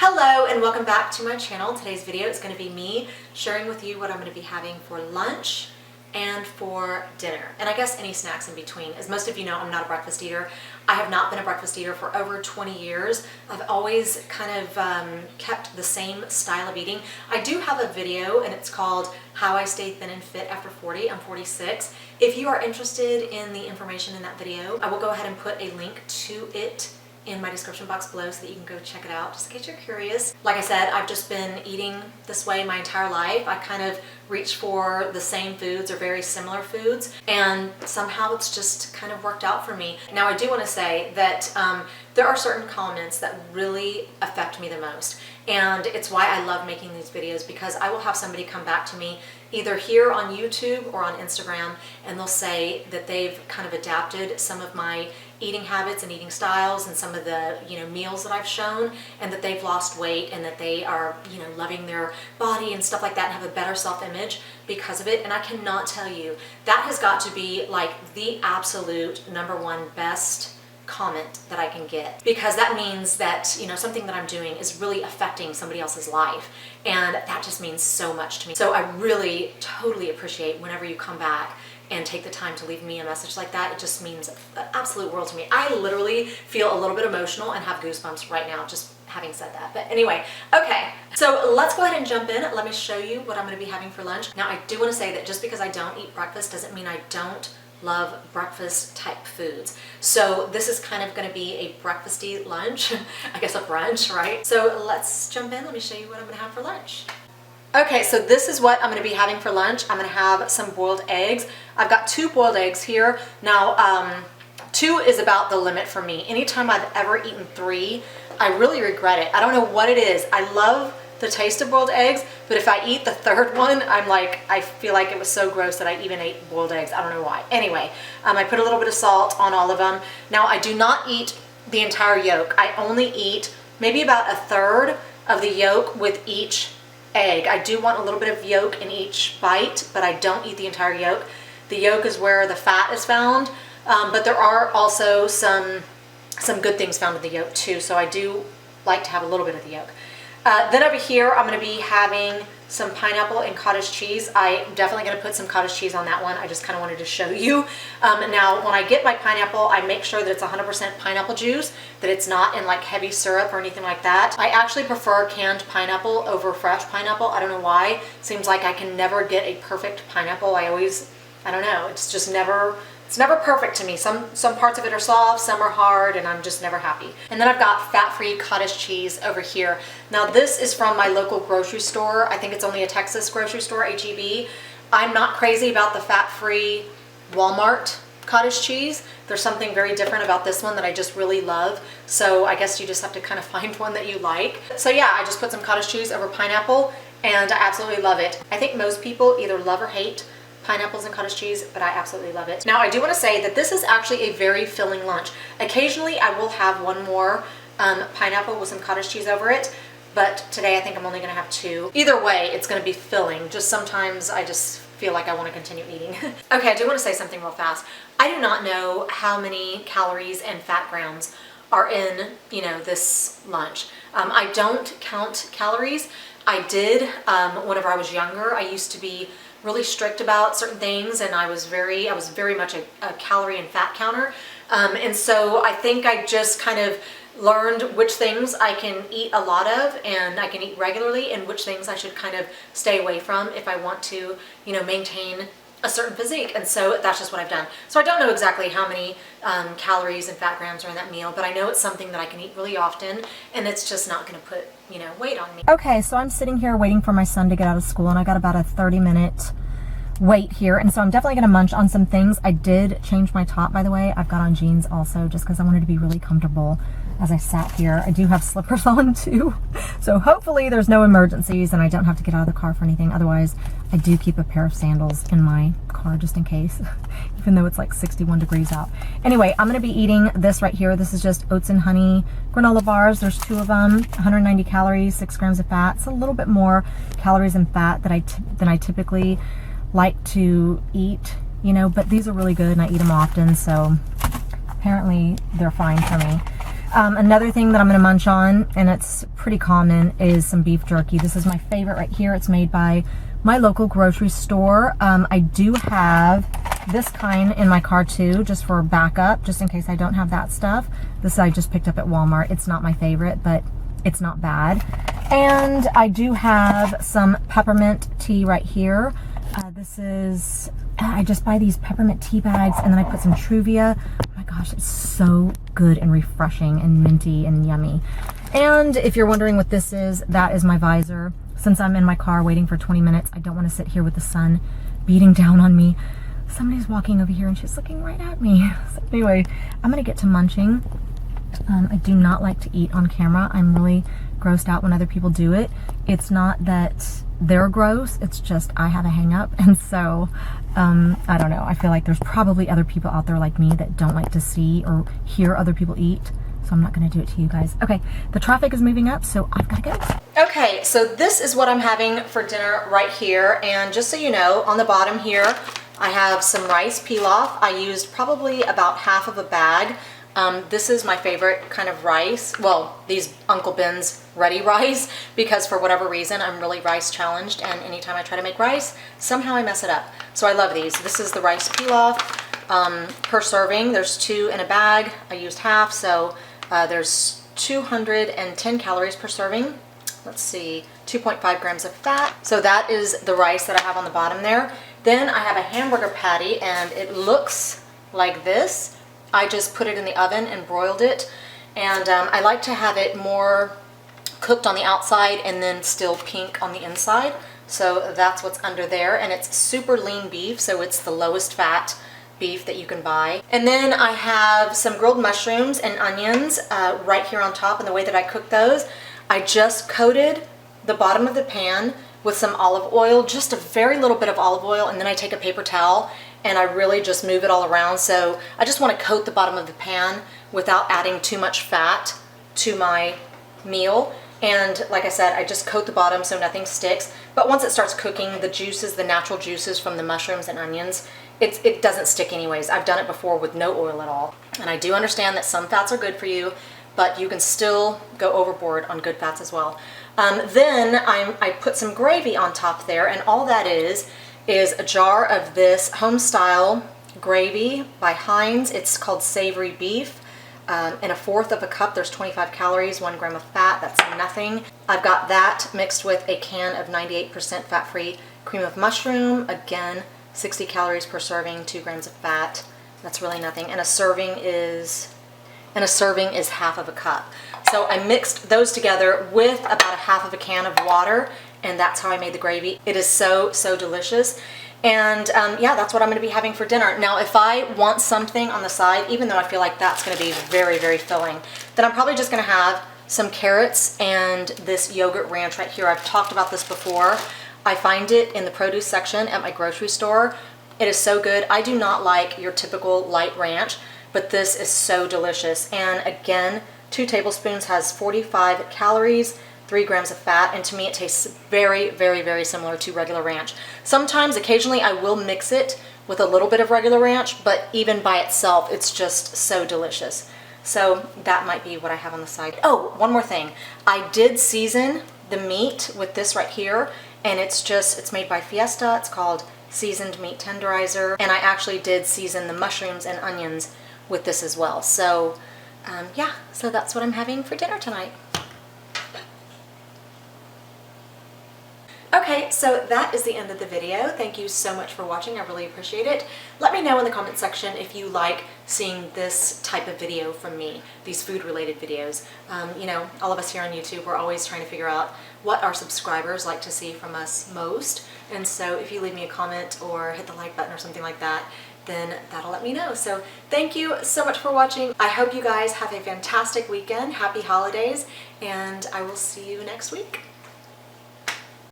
Hello and welcome back to my channel. Today's video is going to be me sharing with you what I'm going to be having for lunch and for dinner, and I guess any snacks in between. As most of you know, I'm not a breakfast eater. I have not been a breakfast eater for over 20 years. I've always kind of kept the same style of eating. I do have a video and it's called How I Stay Thin and Fit After 40. I'm 46. If you are interested in the information in that video, I will go ahead and put a link to it in my description box below so that you can go check it out just in case you're curious. Like I said, I've just been eating this way my entire life. I kind of reach for the same foods or very similar foods, and somehow it's just kind of worked out for me. Now I do want to say that there are certain comments that really affect me the most, and it's why I love making these videos, because I will have somebody come back to me either here on YouTube or on Instagram, and they'll say that they've kind of adapted some of my eating habits and eating styles and some of the meals that I've shown, and that they've lost weight and that they are loving their body and stuff like that and have a better self-image because of it. And I cannot tell you, that has got to be like the absolute #1 best comment that I can get, because that means that something that I'm doing is really affecting somebody else's life, and that just means so much to me. So I really totally appreciate whenever you come back and take the time to leave me a message like that. It just means the absolute world to me. I literally feel a little bit emotional and have goosebumps right now just having said that. But anyway, okay, so let's go ahead and jump in. Let me show you what I'm going to be having for lunch. Now I do want to say that just because I don't eat breakfast doesn't mean I don't love breakfast type foods. So this is kind of going to be a breakfasty lunch, I guess a brunch, right? So let's jump in. Let me show you what I'm going to have for lunch. Okay, so this is what I'm going to be having for lunch. I'm going to have some boiled eggs. I've got 2 boiled eggs here. Now, 2 is about the limit for me. Anytime I've ever eaten 3, I really regret it. I don't know what it is. I love the taste of boiled eggs, but if I eat the 3rd one, I feel like it was so gross that I even ate boiled eggs. I don't know why. Anyway, I put a little bit of salt on all of them. Now, I do not eat the entire yolk. I only eat maybe about 1/3 of the yolk with each egg. I do want a little bit of yolk in each bite, but I don't eat the entire yolk. The yolk is where the fat is found, but there are also some good things found in the yolk too, so I do like to have a little bit of the yolk. Then over here, I'm going to be having some pineapple and cottage cheese. I'm definitely going to put some cottage cheese on that one. I just kind of wanted to show you. Now, when I get my pineapple, I make sure that it's 100% pineapple juice, that it's not in like heavy syrup or anything like that. I actually prefer canned pineapple over fresh pineapple. I don't know why. Seems like I can never get a perfect pineapple. I don't know. It's just never... It's never perfect to me. Some parts of it are soft, some are hard, and I'm just never happy. And then I've got fat-free cottage cheese over here. Now this is from my local grocery store. I think it's only a Texas grocery store, H-E-B. I'm not crazy about the fat-free Walmart cottage cheese. There's something very different about this one that I just really love. So I guess you just have to kind of find one that you like. So yeah, I just put some cottage cheese over pineapple, and I absolutely love it. I think most people either love or hate pineapples and cottage cheese, but I absolutely love it. Now I do want to say that this is actually a very filling lunch. Occasionally I will have one more pineapple with some cottage cheese over it, but today I think I'm only going to have 2. Either way, it's going to be filling. Just sometimes I just feel like I want to continue eating. Okay, I do want to say something real fast. I do not know how many calories and fat grams are in, this lunch. I don't count calories. I did whenever I was younger. I used to be really strict about certain things, and I was very much a calorie and fat counter, and so I think I just kind of learned which things I can eat a lot of and I can eat regularly, and which things I should kind of stay away from if I want to maintain a certain physique. And so that's just what I've done. So I don't know exactly how many calories and fat grams are in that meal, but I know it's something that I can eat really often, and it's just not going to put weight on me. Okay, so I'm sitting here waiting for my son to get out of school, and I got about a 30-minute wait here, and so I'm definitely going to munch on some things. I did change my top, by the way. I've got on jeans also, just because I wanted to be really comfortable as I sat here. I do have slippers on too, so hopefully there's no emergencies and I don't have to get out of the car for anything. Otherwise, I do keep a pair of sandals in my car just in case, even though it's like 61 degrees out. Anyway, I'm going to be eating this right here. This is just oats and honey granola bars. There's 2 of them, 190 calories, 6 grams of fat. It's a little bit more calories and fat than I typically like to eat, but these are really good and I eat them often, so apparently they're fine for me. Another thing that I'm gonna munch on, and it's pretty common, is some beef jerky. This is my favorite right here. It's made by my local grocery store. I do have this kind in my car too, just for backup, just in case I don't have that stuff. This I just picked up at Walmart. It's not my favorite, but it's not bad. And I do have some peppermint tea right here. This is, I just buy these peppermint tea bags, and then I put some Truvia. Oh my gosh, it's so good and refreshing and minty and yummy. And if you're wondering what this is, that is my visor. Since I'm in my car waiting for 20 minutes, I don't want to sit here with the sun beating down on me. Somebody's walking over here and she's looking right at me. So anyway, I'm gonna get to munching. I do not like to eat on camera. I'm really grossed out when other people do it. It's not that they're gross, it's just I have a hang up, and so I don't know, I feel like there's probably other people out there like me that don't like to see or hear other people eat, so I'm not gonna do it to you guys. Okay, the traffic is moving up, so I've gotta go. Okay, so this is what I'm having for dinner right here, and just so you know, on the bottom here I have some rice pilaf. I used probably about half of a bag. This is my favorite kind of rice. Well, these Uncle Bens ready rice, because for whatever reason I'm really rice challenged, and anytime I try to make rice, somehow I mess it up. So I love these. This is the rice pilaf. Per serving, there's 2 in a bag. I used half, so there's 210 calories per serving. Let's see, 2.5 grams of fat. So that is the rice that I have on the bottom there. Then I have a hamburger patty, and it looks like this. I just put it in the oven and broiled it, and I like to have it more cooked on the outside and then still pink on the inside. So that's what's under there, and it's super lean beef, so it's the lowest fat beef that you can buy. And then I have some grilled mushrooms and onions right here on top, and the way that I cook those, I just coated the bottom of the pan with some olive oil, just a very little bit of olive oil, and then I take a paper towel and I really just move it all around. So I just want to coat the bottom of the pan without adding too much fat to my meal. And like I said, I just coat the bottom so nothing sticks. But once it starts cooking, the juices, the natural juices from the mushrooms and onions, it doesn't stick anyways. I've done it before with no oil at all. And I do understand that some fats are good for you, but you can still go overboard on good fats as well. Then I put some gravy on top there, and all that is a jar of this home-style gravy by Heinz. It's called Savory Beef. In a fourth of a cup, there's 25 calories, 1 gram of fat. That's nothing. I've got that mixed with a can of 98% fat-free cream of mushroom. Again, 60 calories per serving, 2 grams of fat. That's really nothing. And a serving is half of a cup. So I mixed those together with about a half of a can of water, and that's how I made the gravy. It is so, so delicious. And yeah, that's what I'm gonna be having for dinner. Now, if I want something on the side, even though I feel like that's gonna be very, very filling, then I'm probably just gonna have some carrots and this yogurt ranch right here. I've talked about this before. I find it in the produce section at my grocery store. It is so good. I do not like your typical light ranch, but this is so delicious. And again, 2 tablespoons has 45 calories, 3 grams of fat, and to me it tastes very, very, very similar to regular ranch. Sometimes, occasionally, I will mix it with a little bit of regular ranch, but even by itself, it's just so delicious. So that might be what I have on the side. Oh, one more thing. I did season the meat with this right here, and it's made by Fiesta. It's called Seasoned Meat Tenderizer, and I actually did season the mushrooms and onions with this as well. So yeah, so that's what I'm having for dinner tonight. Okay, so that is the end of the video. Thank you so much for watching. I really appreciate it. Let me know in the comment section if you like seeing this type of video from me, these food-related videos. You know, all of us here on YouTube, we're always trying to figure out what our subscribers like to see from us most. And so if you leave me a comment or hit the like button or something like that, then that'll let me know. So thank you so much for watching. I hope you guys have a fantastic weekend. Happy holidays, and I will see you next week.